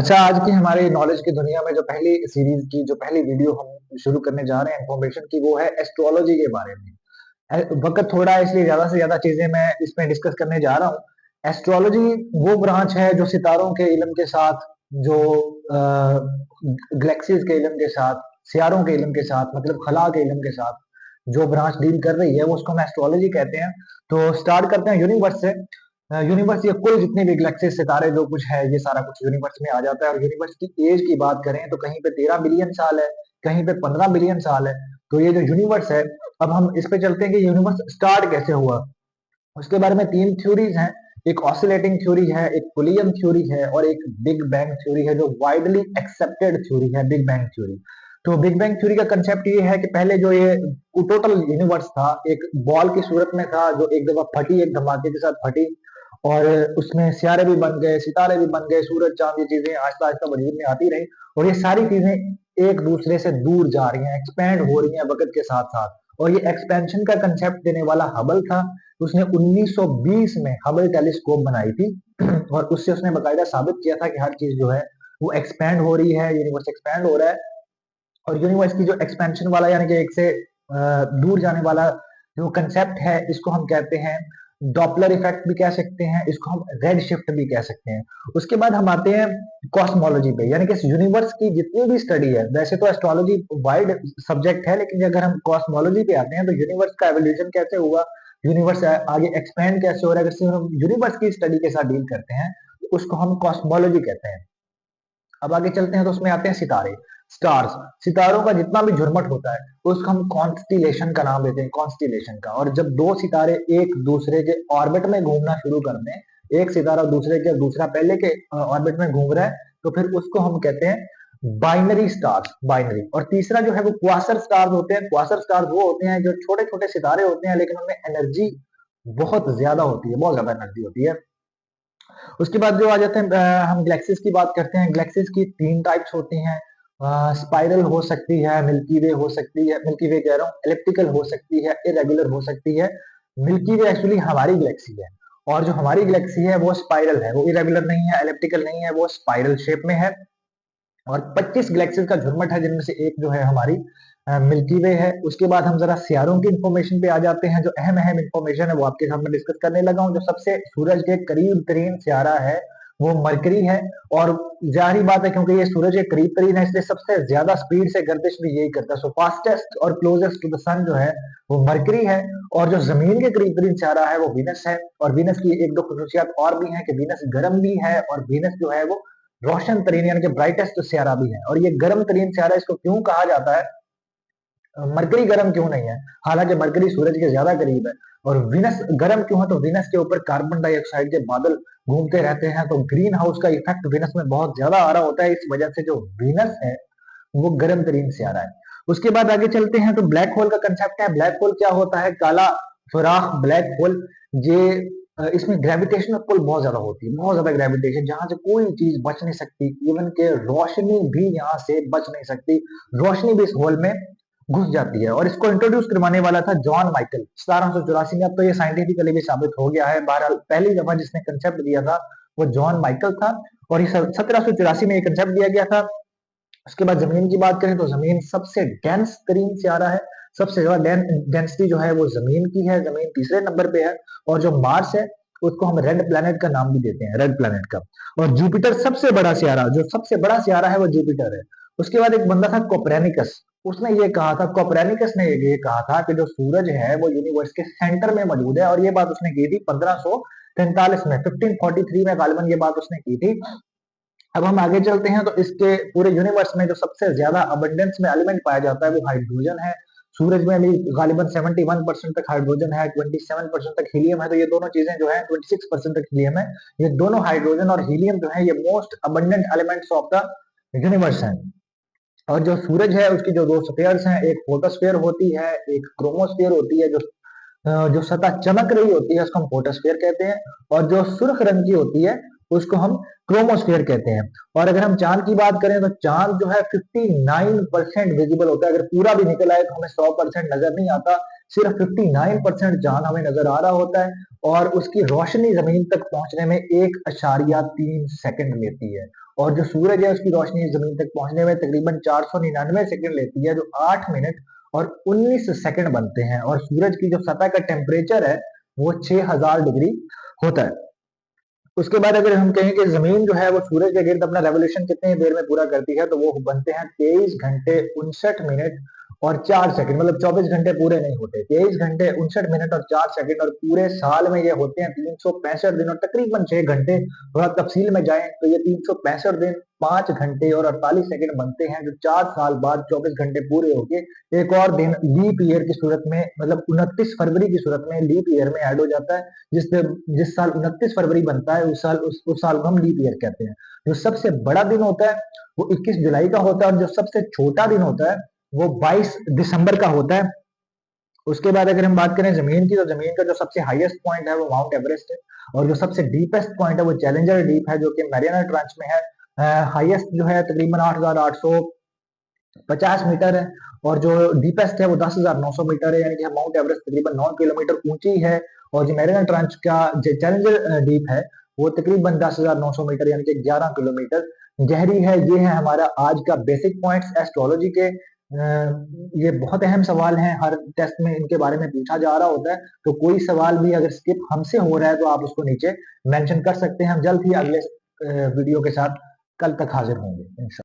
अच्छा, आज की हमारे नॉलेज की दुनिया में जो पहली सीरीज की जो पहली वीडियो हम शुरू करने जा रहे हैं इन्फॉर्मेशन की, वो है एस्ट्रोलॉजी के बारे में। वक्त थोड़ा है, इसलिए ज्यादा से ज्यादा चीजें मैं इसमें डिस्कस करने जा रहा हूँ। एस्ट्रोलॉजी वो ब्रांच है जो सितारों के इल्म के साथ, जो गैलेक्सीज के इल्म के साथ, सियारों के इल्म के साथ, मतलब खला के इल्म के साथ जो ब्रांच डील कर रही है, वो उसको हम एस्ट्रोलॉजी कहते हैं। तो स्टार्ट करते हैं यूनिवर्स से। यूनिवर्स, ये कुल जितने भी गैलेक्सीज, सितारे जो कुछ है, ये सारा कुछ यूनिवर्स में आ जाता है। और यूनिवर्स की एज की बात करें तो कहीं पे 13 बिलियन साल है, कहीं पे 15 बिलियन साल है। तो ये जो यूनिवर्स है, अब हम इस पे चलते हैं कि यूनिवर्स स्टार्ट कैसे हुआ। उसके बारे में तीन थ्योरीज हैं। एक ऑसिलेटिंग थ्योरी है, एक कुलियन थ्योरी है, और एक बिग बैंग थ्योरी है, जो वाइडली एक्सेप्टेड थ्योरी है, बिग बैंग थ्योरी। तो बिग बैंग थ्योरी का कंसेप्ट ये है कि पहले जो ये टोटल यूनिवर्स था, एक बॉल की सूरत में था, जो एक दफा फटी, एक धमाके के साथ फटी, और उसमें सियारे भी बन गए, सितारे भी बन गए, सूरज चांद, ये चीजें आहिस्ता आहिस्ता वजूद में आती रही। और ये सारी चीजें एक दूसरे से दूर जा रही हैं, एक्सपैंड हो रही हैं वक्त के साथ साथ। और ये एक्सपेंशन का कंसेप्ट देने वाला हबल था। उसने 1920 में हबल टेलीस्कोप बनाई थी और उससे उसने बकायदा साबित किया था कि हर चीज जो है वो एक्सपैंड हो रही है, यूनिवर्स एक्सपैंड हो रहा है। और यूनिवर्स की जो एक्सपेंशन वाला, यानी कि एक से दूर जाने वाला जो कंसेप्ट है, इसको हम कहते हैं डॉपलर इफेक्ट भी कह सकते हैं, इसको हम रेड शिफ्ट भी कह सकते हैं। उसके बाद हम आते हैं कॉस्मोलॉजी पे, यानी कि इस यूनिवर्स की जितनी भी स्टडी है। वैसे तो एस्ट्रोलॉजी वाइड सब्जेक्ट है, लेकिन अगर हम कॉस्मोलॉजी पे आते हैं तो यूनिवर्स का एवोल्यूशन कैसे हुआ, यूनिवर्स आगे एक्सपेंड कैसे हो रहा है, अगर सिर्फ हम यूनिवर्स की स्टडी के साथ डील करते हैं तो उसको हम कॉस्मोलॉजी कहते हैं। अब आगे चलते हैं तो उसमें आते हैं सितारे, स्टार्स। सितारों का जितना भी झुरमट होता है उसको हम कॉन्स्टिलेशन का नाम देते हैं, कॉन्स्टिलेशन का। और जब दो सितारे एक दूसरे के ऑर्बिट में घूमना शुरू कर दें, एक सितारा दूसरे के, दूसरा पहले के ऑर्बिट में घूम रहा है, तो फिर उसको हम कहते हैं बाइनरी स्टार्स, बाइनरी। और तीसरा जो है वो क्वासर स्टार्स होते हैं। क्वासर स्टार्स वो होते हैं जो छोटे छोटे सितारे होते हैं, लेकिन उनमें एनर्जी बहुत ज्यादा होती है, बहुत ज्यादा एनर्जी होती है। उसके बाद जो आ जाते हैं, हम गैलेक्सीज की बात करते हैं। गैलेक्सीज की तीन टाइप्स होती हैं। स्पाइरल हो सकती है, मिल्की वे हो सकती है, मिल्की वे कह रहा हूँ, एलिप्टिकल हो सकती है, इरेगुलर हो सकती है। मिल्की वे एक्चुअली हमारी गैलेक्सी है, और जो हमारी गैलेक्सी है वो स्पाइरल है, वो इरेगुलर नहीं है, एलिप्टिकल नहीं है, वो स्पाइरल शेप में है। और 25 गैलेक्सीज का झुरमट है, जिनमें से एक जो है हमारी मिल्की वे है। उसके बाद हम जरा सियारों की इंफॉर्मेशन पे आ जाते हैं। जो अहम अहम इंफॉर्मेशन है वो आपके सामने डिस्कस करने लगा हूँ। जो सबसे सूरज के करीब तरीन सियारा है वो मरकरी है। और जाहिर बात है, क्योंकि ये सूरज के करीब तरीन है, इसलिए सबसे ज्यादा स्पीड से गर्दिश भी यही करता है। सो फास्टेस्ट और क्लोजेस्ट टू द सन जो है वो मरकरी है। और जो जमीन के करीब तरीन सियारा है वो वीनस है। और वीनस की एक दो खसूसियात और भी हैं कि वीनस गर्म भी है, और वीनस जो है वो रोशन तरीन, यानी कि ब्राइटेस्ट सियारा भी है। और ये गर्म तरीन सियारा इसको क्यों कहा जाता है, मरकरी गर्म क्यों नहीं है, हालांकि मरकरी सूरज के ज्यादा करीब है। और विनस गर्म क्यों है, तो विनस के ऊपर कार्बन डाइऑक्साइड के बादल घूमते रहते हैं, तो ग्रीन हाउस का इफेक्ट विनस में बहुत ज्यादा आ रहा होता है। इस वजह से जो विनस है वो गर्म तरीन सियारा है। उसके बाद आगे चलते हैं तो ब्लैक होल का कंसेप्ट है। ब्लैक होल क्या होता है, काला सुराख ब्लैक होल। ये इसमें ग्रेविटेशनल पुल बहुत ज्यादा होती है, बहुत ज्यादा ग्रेविटेशन, जहां से कोई चीज बच नहीं सकती। इवन के रोशनी भी यहाँ से बच नहीं सकती, रोशनी भी इस होल में घुस जाती है। और इसको इंट्रोड्यूस करवाने वाला था जॉन माइकल 1784 में। अब तो ये साइंटिफिकली भी साबित हो गया है। बहरहाल पहली दफा जिसने कंसेप्ट दिया था वो जॉन माइकल था, और ये 1784 में ये कंसेप्ट दिया गया था। उसके बाद जमीन की बात करें तो जमीन सबसे डेंस तरीन सियारा है। सबसे ज्यादा डेंसिटी जो है वो जमीन की है, जमीन तीसरे नंबर पे है। और जो मार्स है उसको हम रेड प्लैनेट का नाम भी देते हैं, रेड प्लैनेट का। और जुपिटर सबसे बड़ा सियारा, जो सबसे बड़ा सियारा है वो जुपिटर है। उसके बाद एक बंदा था कोपरनिकस। उसने ये कहा था, कोपरनिकस ने ये कहा था कि जो सूरज है वो यूनिवर्स के सेंटर में मौजूद है। और ये बात उसने की थी 1543 में, 1543 में गालिबन ये बात उसने की थी। अब हम आगे चलते हैं तो इसके पूरे यूनिवर्स में जो सबसे ज्यादा अबंडेंस में एलिमेंट पाया जाता है वो हाइड्रोजन है। सूरज में भी गालिबन 71% तक हाइड्रोजन है, 27% तक हीलियम है। तो ये दोनों चीजें जो है, 26% तक हीलियम है। ये दोनों हाइड्रोजन और हीलियम जो है ये most abundant elements of the universe हैं। और जो सूरज है उसकी जो दो स्फीयर्स हैं, एक फोटोस्फीयर होती है, एक क्रोमोस्फीयर होती है। जो सतह चमक रही होती है उसको हम फोटोस्फीयर कहते हैं। और जो सुर्ख रंग की होती है उसको हम क्रोमोस्फीयर कहते हैं। और अगर हम चांद की बात करें तो चांद जो है 59% विजिबल होता है। अगर पूरा भी निकल आए तो हमें 100% नजर नहीं आता, सिर्फ 59% चांद हमें नजर आ रहा होता है। और उसकी रोशनी जमीन तक पहुंचने में 1.3 सेकंड लेती है। और जो सूरज है उसकी रोशनी जमीन तक पहुंचने में तकरीबन 499 सेकंड लेती है, जो 8 मिनट और 19 सेकंड बनते हैं। और सूरज की जो सतह का टेम्परेचर है वो 6000 डिग्री होता है। उसके बाद अगर हम कहें कि जमीन जो है वो सूरज के गिर्द अपना रेवोल्यूशन कितनी देर में पूरा करती है, तो वो बनते हैं 23 घंटे 59 मिनट और 4 सेकंड। मतलब 24 घंटे पूरे नहीं होते, 23 घंटे 59 मिनट और 4 सेकंड। और पूरे साल में ये होते हैं 365 दिन और तकरीबन 6 घंटे। थोड़ा तफसील में जाएं तो ये 365 दिन 5 घंटे और 48 सेकंड बनते हैं, जो 4 साल बाद 24 घंटे पूरे होके एक और दिन लीप ईयर की सूरत में, मतलब 29 फरवरी की सूरत में लीप ईयर में ऐड हो जाता है। जिस साल 29 फरवरी बनता है उस साल को हम लीप ईयर कहते हैं। जो सबसे बड़ा दिन होता है वो 21 जुलाई का होता है, और जो सबसे छोटा दिन होता है वो 22 दिसंबर का होता है। उसके बाद अगर हम बात करें जमीन की, तो जमीन का जो सबसे हाईएस्ट पॉइंट है वो माउंट एवरेस्ट है। और जो सबसे डीपेस्ट पॉइंट है वो चैलेंजर डीप है, जो कि मैरियाना ट्रांच में है। हाईएस्ट जो है तकरीबन 8,850 मीटर है। और जो डीपेस्ट है वो 10,900 मीटर है, यानी कि माउंट एवरेस्ट तकरीबन 9 किलोमीटर ऊंची है। और जो मैरियाना ट्रांच का जो चैलेंजर डीप है वो तकरीबन 10,900 मीटर यानी कि 11 किलोमीटर गहरी है। ये है हमारा आज का बेसिक पॉइंट्स एस्ट्रोलॉजी के। ये बहुत अहम सवाल हैं, हर टेस्ट में इनके बारे में पूछा जा रहा होता है। तो कोई सवाल भी अगर स्किप हमसे हो रहा है तो आप उसको नीचे मेंशन कर सकते हैं। हम जल्द ही अगले वीडियो के साथ कल तक हाजिर होंगे इंशाल्लाह।